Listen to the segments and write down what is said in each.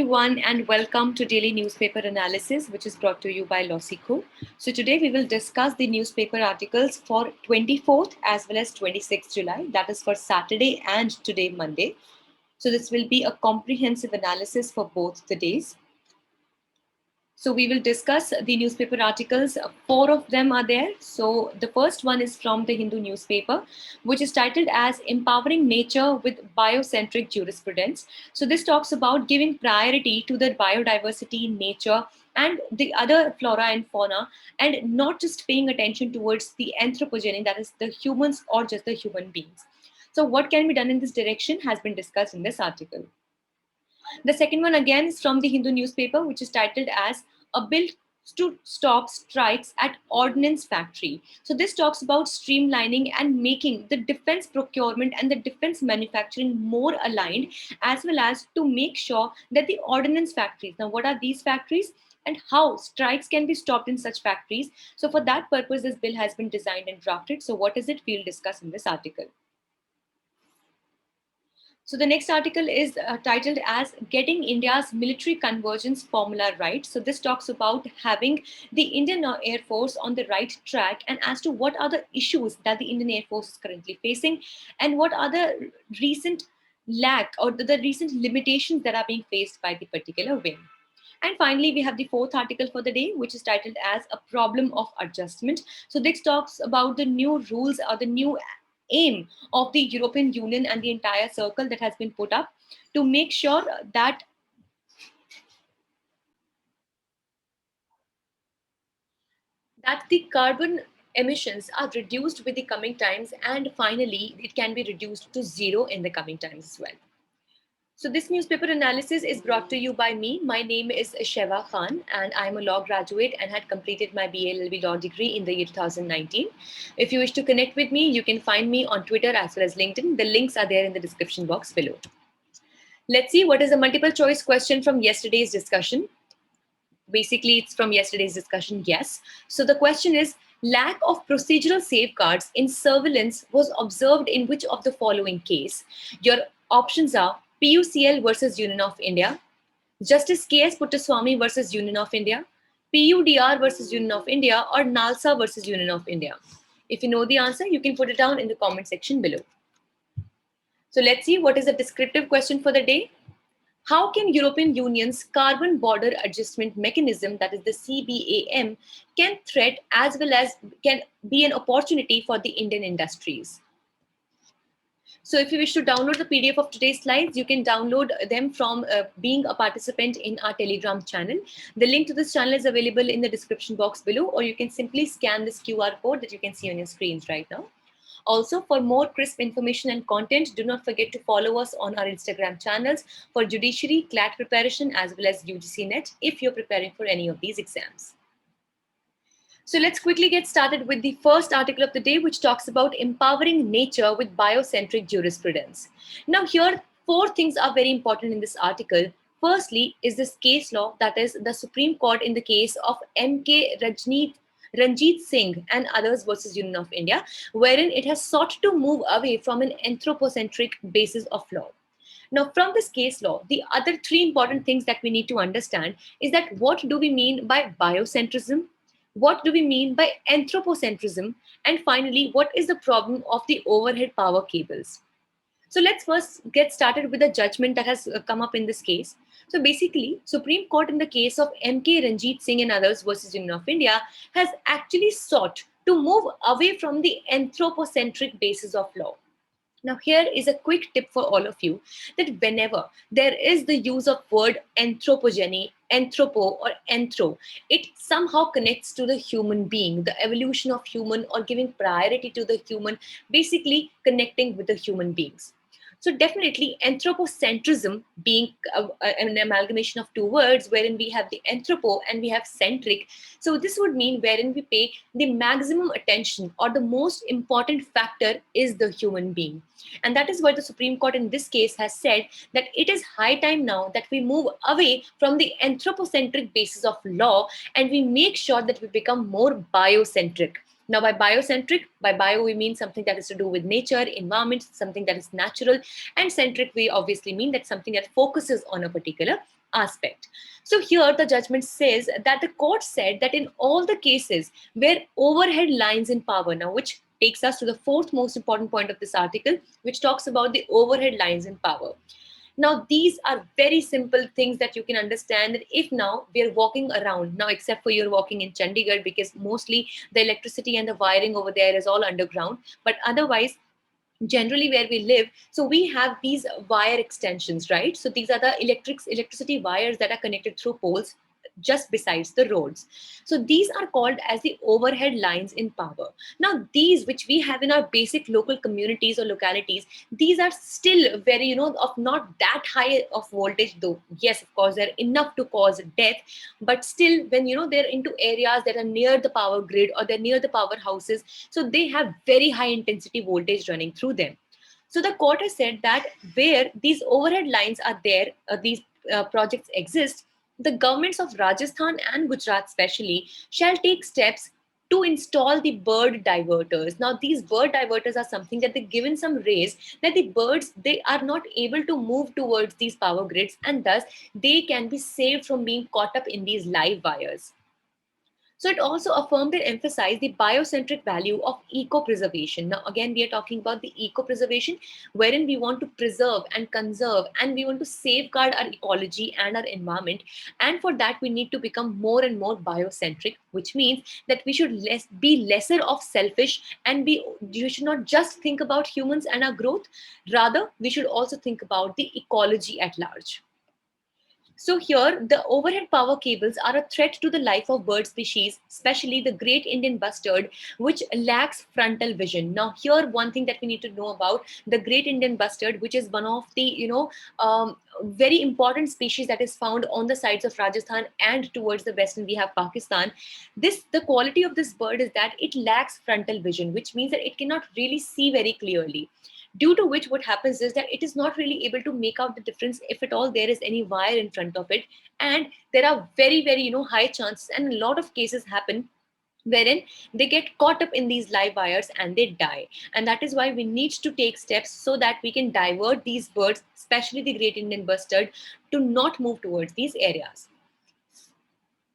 everyone, and welcome to Daily Newspaper Analysis, which is brought to you by Losico. So today we will discuss the newspaper articles for 24th as well as 26th July, that is for Saturday and today Monday. So this will be a comprehensive analysis for both the days. So we will discuss the newspaper articles. 4 of them are there. So the first one is from the Hindu newspaper, which is titled as Empowering Nature with Biocentric Jurisprudence. So this talks about giving priority to the biodiversity, nature, and the other flora and fauna, and not just paying attention towards the anthropogeny, that is the humans or just the human beings. So what can be done in this direction has been discussed in this article. The second one again is from the Hindu newspaper, which is titled as A Bill to Stop Strikes at Ordnance Factory. So this talks about streamlining and making the defense procurement and the defense manufacturing more aligned, as well as to make sure that the ordnance factories, now what are these factories and how strikes can be stopped in such factories? So for that purpose, this bill has been designed and drafted. So what is it? We'll discuss in this article. So the next article is titled as Getting India's Military Convergence Formula Right. So this talks about having the Indian Air Force on the right track and as to what are the issues that the Indian Air Force is currently facing and what are the recent lack or the recent limitations that are being faced by the particular wing. And finally, we have the fourth article for the day, which is titled as A Problem of Adjustment. So this talks about the new rules or the new aim of the European Union and the entire circle that has been put up to make sure that the carbon emissions are reduced with the coming times, and finally it can be reduced to zero in the coming times as well. So this newspaper analysis is brought to you by me. My name is Sheva Khan and I'm a law graduate and had completed my BA LLB law degree in the year 2019. If you wish to connect with me, you can find me on Twitter as well as LinkedIn. The links are there in the description box below. Let's see what is the multiple choice question from yesterday's discussion. Basically, it's from yesterday's discussion, yes. So the question is, lack of procedural safeguards in surveillance was observed in which of the following case? Your options are PUCL versus Union of India, Justice K.S. Puttaswamy versus Union of India, PUDR versus Union of India, or NALSA versus Union of India. If you know the answer, you can put it down in the comment section below. So let's see what is the descriptive question for the day. How can European Union's Carbon Border Adjustment Mechanism, that is the CBAM, can threat as well as can be an opportunity for the Indian industries? So if you wish to download the PDF of today's slides, you can download them from being a participant in our Telegram channel. The link to this channel is available in the description box below, or you can simply scan this QR code that you can see on your screens right now. Also, for more crisp information and content, do not forget to follow us on our Instagram channels for judiciary, CLAT preparation, as well as UGC Net if you're preparing for any of these exams. So let's quickly get started with the first article of the day, which talks about empowering nature with biocentric jurisprudence. Now here, 4 things are very important in this article. Firstly is this case law, that is the Supreme Court in the case of M.K. Ranjit Singh and others versus Union of India, wherein it has sought to move away from an anthropocentric basis of law. Now, from this case law, the other 3 important things that we need to understand is that what do we mean by biocentrism? What do we mean by anthropocentrism? And finally, what is the problem of the overhead power cables? So let's first get started with the judgment that has come up in this case. So basically, Supreme Court in the case of M.K. Ranjit Singh and others versus Union of India has actually sought to move away from the anthropocentric basis of law. Now, here is a quick tip for all of you that whenever there is the use of word anthropogeny, anthropo or anthro, it somehow connects to the human being, the evolution of human or giving priority to the human, basically connecting with the human beings. So definitely anthropocentrism being an amalgamation of 2 words wherein we have the anthropo and we have centric. So this would mean wherein we pay the maximum attention or the most important factor is the human being. And that is why the Supreme Court in this case has said that it is high time now that we move away from the anthropocentric basis of law and we make sure that we become more biocentric. Now, by biocentric, by bio we mean something that is to do with nature, environment, something that is natural, and centric we obviously mean that something that focuses on a particular aspect. So here the judgment says that the court said that in all the cases where overhead lines in power, now which takes us to the fourth most important point of this article, which talks about the overhead lines in power. Now, these are very simple things that you can understand that if now we are walking around, now except for you're walking in Chandigarh because mostly the electricity and the wiring over there is all underground, but otherwise generally where we live, so we have these wire extensions, right? So these are the electricity wires that are connected through poles just besides the roads. So these are called as the overhead lines in power. Now these which we have in our basic local communities or localities, these are still very, of not that high of voltage, though yes, of course they're enough to cause death, but still when they're into areas that are near the power grid or they're near the powerhouses, so they have very high intensity voltage running through them. So the court has said that where these overhead lines are there, these projects exist, the governments of Rajasthan and Gujarat especially shall take steps to install the bird diverters. Now these bird diverters are something that they given some rays that the birds, they are not able to move towards these power grids, and thus they can be saved from being caught up in these live wires. So it also affirmed and emphasized the biocentric value of eco-preservation. Now, again, we are talking about the eco-preservation, wherein we want to preserve and conserve and we want to safeguard our ecology and our environment. And for that, we need to become more and more biocentric, which means that we should be lesser of selfish and you should not just think about humans and our growth. Rather, we should also think about the ecology at large. So here, the overhead power cables are a threat to the life of bird species, especially the great Indian bustard, which lacks frontal vision. Now, here, one thing that we need to know about the great Indian bustard, which is one of the, very important species that is found on the sides of Rajasthan and towards the western we have Pakistan. The quality of this bird is that it lacks frontal vision, which means that it cannot really see very clearly, due to which what happens is that it is not really able to make out the difference if at all there is any wire in front of it. And there are very, very, high chances, and a lot of cases happen wherein they get caught up in these live wires and they die. And that is why we need to take steps so that we can divert these birds, especially the great Indian bustard, to not move towards these areas.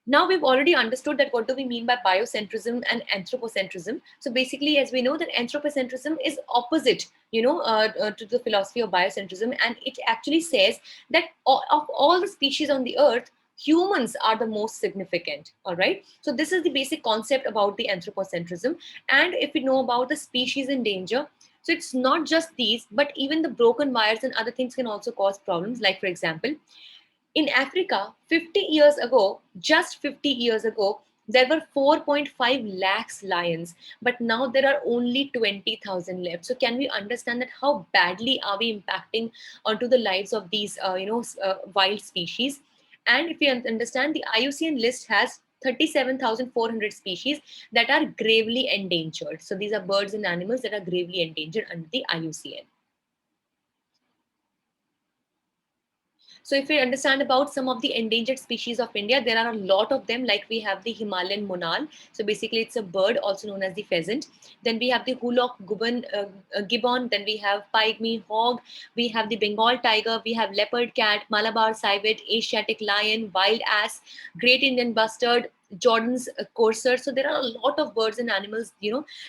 Now we've already understood that what do we mean by biocentrism and anthropocentrism. So basically, as we know that anthropocentrism is opposite, to the philosophy of biocentrism, and it actually says that of all the species on the earth, humans are the most significant. All right. So this is the basic concept about the anthropocentrism. And if we know about the species in danger, so it's not just these, but even the broken wires and other things can also cause problems. Like for example, in Africa, 50 years ago, just 50 years ago, there were 4.5 lakhs lions, but now there are only 20,000 left. So can we understand that how badly are we impacting onto the lives of these, wild species? And if we understand, the IUCN list has 37,400 species that are gravely endangered. So these are birds and animals that are gravely endangered under the IUCN. So if we understand about some of the endangered species of India, there are a lot of them, like we have the Himalayan monal. So basically it's a bird also known as the pheasant. Then we have the Hulock gibbon. Then we have pygmy hog. We have the Bengal tiger. We have leopard cat, Malabar civet, Asiatic lion, wild ass, great Indian bustard, Jordan's courser. So there are a lot of birds and animals,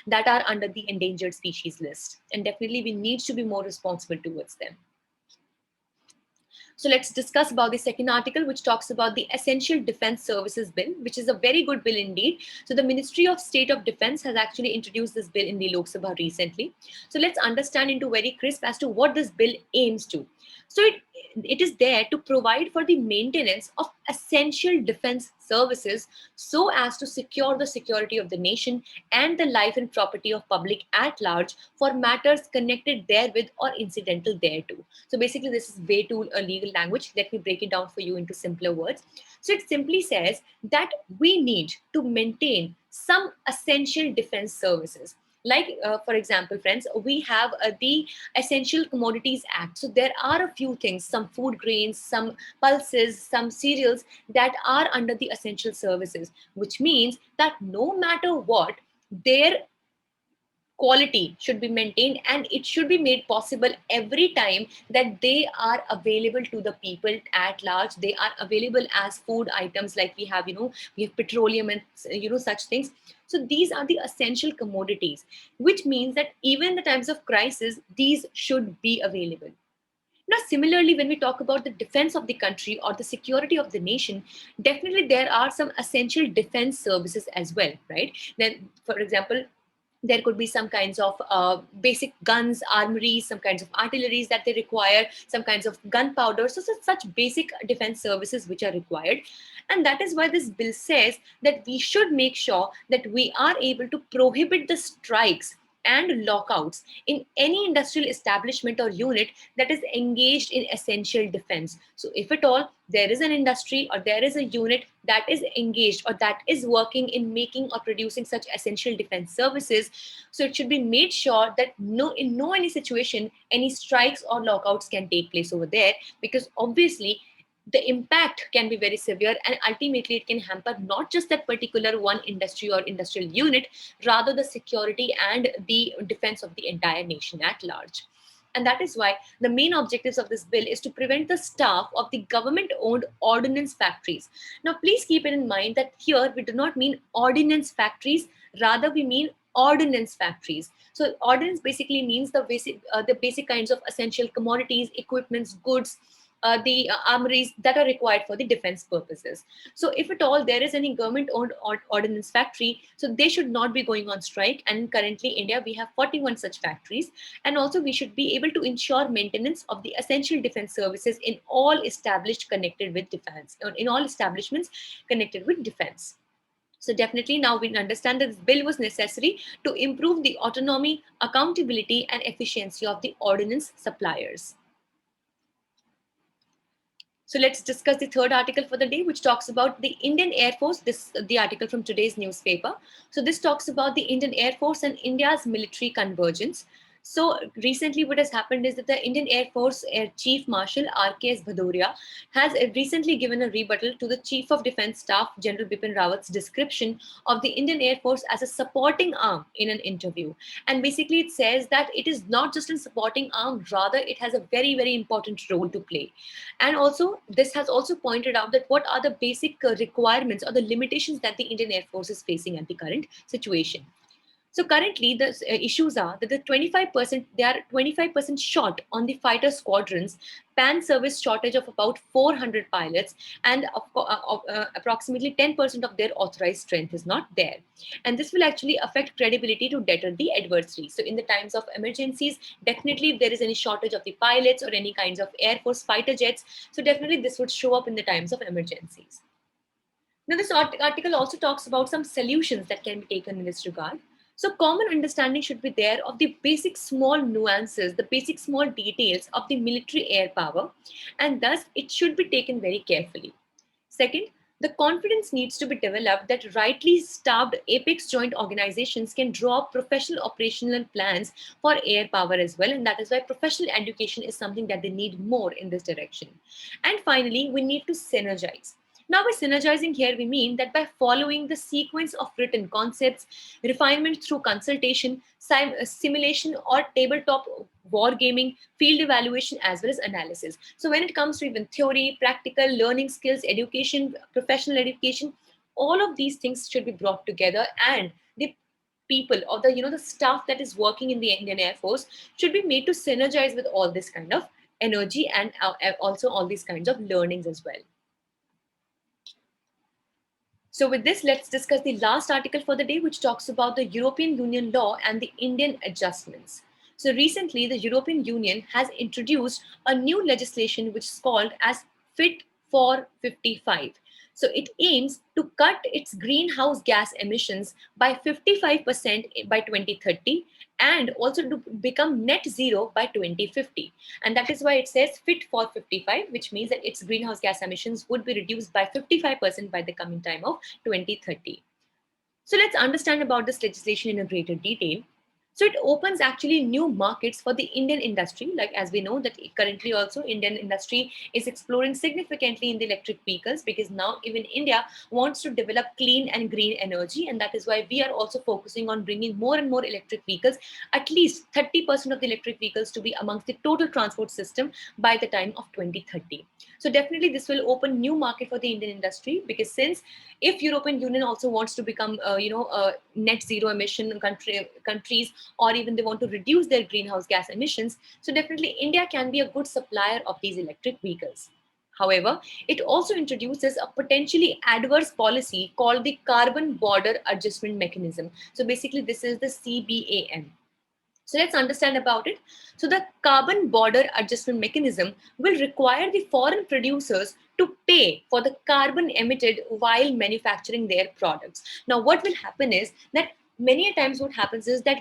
that are under the endangered species list. And definitely we need to be more responsible towards them. So let's discuss about the second article, which talks about the Essential Defense Services Bill, which is a very good bill indeed. So the Ministry of State of Defense has actually introduced this bill in the Lok Sabha recently. So let's understand into very crisp as to what this bill aims to. So it is there to provide for the maintenance of essential defense services so as to secure the security of the nation and the life and property of public at large for matters connected therewith or incidental thereto. So basically, this is way too a legal language. Let me break it down for you into simpler words. So it simply says that we need to maintain some essential defense services. Like, for example, friends, we have the Essential Commodities Act. So there are a few things, some food grains, some pulses, some cereals that are under the essential services, which means that no matter what, their quality should be maintained, and it should be made possible every time that they are available to the people at large. They are available as food items, like we have, we have petroleum and such things. So these are the essential commodities, which means that even in the times of crisis, these should be available. Now, similarly, when we talk about the defense of the country or the security of the nation, definitely there are some essential defense services as well, right? Then, for example, there could be some kinds of basic guns, armories, some kinds of artilleries that they require, some kinds of gunpowder. So such basic defense services which are required. And that is why this bill says that we should make sure that we are able to prohibit the strikes and lockouts in any industrial establishment or unit that is engaged in essential defense. So if at all there is an industry or there is a unit that is engaged or that is working in making or producing such essential defense services, so it should be made sure that in no any situation any strikes or lockouts can take place over there, because obviously the impact can be very severe, and ultimately it can hamper not just that particular one industry or industrial unit, rather the security and the defense of the entire nation at large. And that is why the main objectives of this bill is to prevent the staff of the government owned ordnance factories. Now please keep it in mind that here we do not mean ordnance factories, rather we mean ordnance factories. So ordnance basically means the basic kinds of essential commodities, equipments, goods, the armories that are required for the defense purposes. So if at all there is any government owned ordnance factory, so they should not be going on strike. And currently in India we have 41 such factories. And also we should be able to ensure maintenance of the essential defense services in all established connected with defense, in all establishments connected with defense. So definitely now we understand that this bill was necessary to improve the autonomy, accountability and efficiency of the ordnance suppliers. So let's discuss the third article for the day, which talks about the Indian Air Force. This the article from today's newspaper. So this talks about the Indian Air Force and India's military convergence. So recently what has happened is that the Indian Air Force Air Chief Marshal RKS Bhadoria has recently given a rebuttal to the Chief of Defence Staff General Bipin Rawat's description of the Indian Air Force as a supporting arm in an interview. And basically it says that it is not just a supporting arm, rather it has a very, very important role to play. And also, this has also pointed out that what are the basic requirements or the limitations that the Indian Air Force is facing at the current situation. So currently, the issues are that they are 25% short on the fighter squadrons, pan service shortage of about 400 pilots, and approximately 10% of their authorized strength is not there. And this will actually affect credibility to deter the adversary. So in the times of emergencies, definitely if there is any shortage of the pilots or any kinds of Air Force fighter jets, so definitely this would show up in the times of emergencies. Now, this article also talks about some solutions that can be taken in this regard. So, common understanding should be there of the basic small nuances, the basic small details of the military air power, and thus it should be taken very carefully. Second, the confidence needs to be developed that rightly staffed apex joint organizations can draw up professional operational plans for air power as well, and that is why professional education is something that they need more in this direction. And finally, we need to synergize. Now, by synergizing here, we mean that by following the sequence of written concepts, refinement through consultation, simulation or tabletop wargaming, field evaluation, as well as analysis. So when it comes to even theory, practical, learning skills, education, professional education, all of these things should be brought together, and the people or the staff that is working in the Indian Air Force should be made to synergize with all this kind of energy and also all these kinds of learnings as well. So with this, let's discuss the last article for the day, which talks about the European Union law and the Indian adjustments. So recently, the European Union has introduced a new legislation which is called as Fit for 55. So it aims to cut its greenhouse gas emissions by 55% by 2030 and also to become net zero by 2050. And that is why it says Fit for 55, which means that its greenhouse gas emissions would be reduced by 55% by the coming time of 2030. So let's understand about this legislation in a greater detail. So it opens actually new markets for the Indian industry. Like as we know that currently also Indian industry is exploring significantly in the electric vehicles, because now even India wants to develop clean and green energy. And that is why we are also focusing on bringing more and more electric vehicles, at least 30% of the electric vehicles to be amongst the total transport system by the time of 2030. So definitely this will open new market for the Indian industry, because since if European Union also wants to become, net zero emission countries, or even they want to reduce their greenhouse gas emissions, so definitely India can be a good supplier of these electric vehicles. However, it also introduces a potentially adverse policy called the Carbon Border Adjustment Mechanism. So basically, this is the CBAM. So let's understand about it. So the Carbon Border Adjustment Mechanism will require the foreign producers to pay for the carbon emitted while manufacturing their products. Now, what will happen is that many a times what happens is that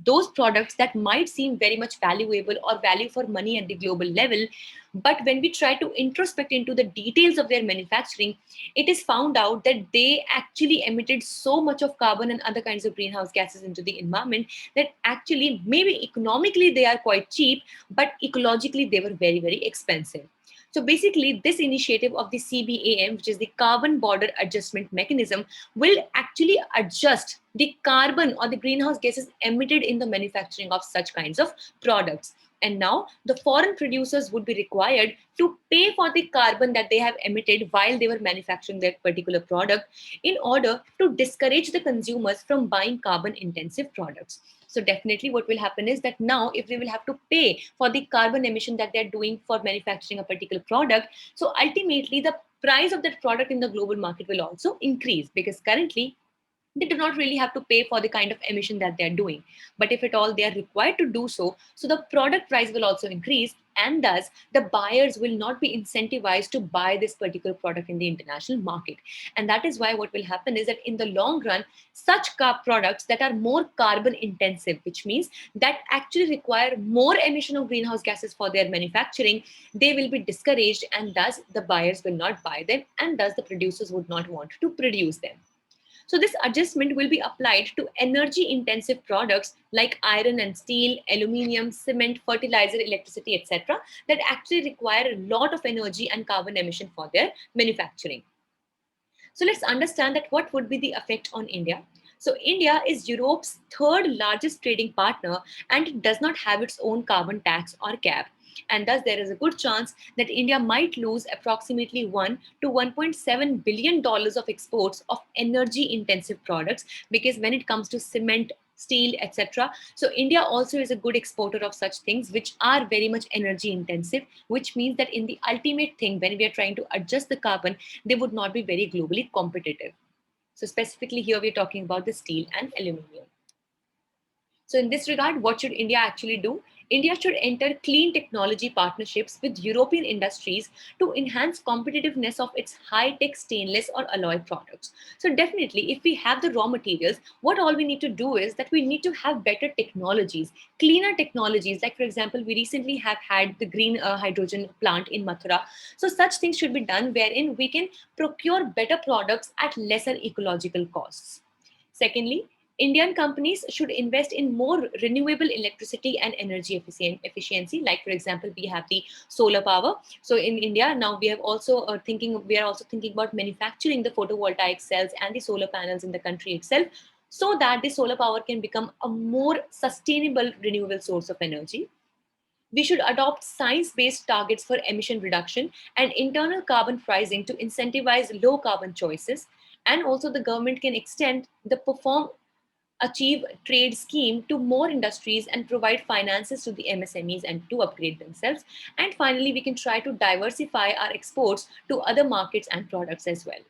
those products that might seem very much valuable or value for money at the global level, but when we try to introspect into the details of their manufacturing, it is found out that they actually emitted so much of carbon and other kinds of greenhouse gases into the environment that actually maybe economically they are quite cheap, but ecologically they were very, very expensive. So basically, this initiative of the CBAM, which is the Carbon Border Adjustment Mechanism, will actually adjust the carbon or the greenhouse gases emitted in the manufacturing of such kinds of products. And now the foreign producers would be required to pay for the carbon that they have emitted while they were manufacturing their particular product, in order to discourage the consumers from buying carbon intensive products. So definitely what will happen is that now if they will have to pay for the carbon emission that they're doing for manufacturing a particular product, so ultimately the price of that product in the global market will also increase, because currently they do not really have to pay for the kind of emission that they're doing. But if at all they are required to do so, so the product price will also increase, and thus the buyers will not be incentivized to buy this particular product in the international market. And that is why what will happen is that in the long run, such car products that are more carbon intensive, which means that actually require more emission of greenhouse gases for their manufacturing, they will be discouraged, and thus the buyers will not buy them, and thus the producers would not want to produce them. So this adjustment will be applied to energy intensive products like iron and steel, aluminium, cement, fertilizer, electricity, etc., that actually require a lot of energy and carbon emission for their manufacturing. So let's understand that what would be the effect on India. So India is Europe's third largest trading partner, and it does not have its own carbon tax or cap. And thus there is a good chance that India might lose approximately 1 to 1.7 billion dollars of exports of energy intensive products, because when it comes to cement, steel, etc., so India also is a good exporter of such things which are very much energy intensive, which means that in the ultimate thing, when we are trying to adjust the carbon, they would not be very globally competitive. So specifically here we're talking about the steel and aluminium. So in this regard, what should India actually do? India should enter clean technology partnerships with European industries to enhance competitiveness of its high-tech stainless or alloy products. So definitely, if we have the raw materials, what all we need to do is that we need to have better technologies, cleaner technologies. Like for example, we recently have had the green hydrogen plant in Mathura. So such things should be done wherein we can procure better products at lesser ecological costs. Secondly, Indian companies should invest in more renewable electricity and energy efficiency. Like for example, we have the solar power. So in India now we have also we are also thinking about manufacturing the photovoltaic cells and the solar panels in the country itself, so that the solar power can become a more sustainable renewable source of energy. We should adopt science-based targets for emission reduction and internal carbon pricing to incentivize low carbon choices. And also the government can extend the perform achieve trade scheme to more industries and provide finances to the MSMEs and to upgrade themselves. And finally, we can try to diversify our exports to other markets and products as well.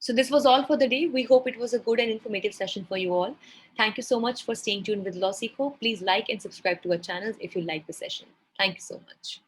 So this was all for the day. We hope it was a good and informative session for you all. Thank you so much for staying tuned with Lawseco. Please like and subscribe to our channels if you like the session. Thank you so much.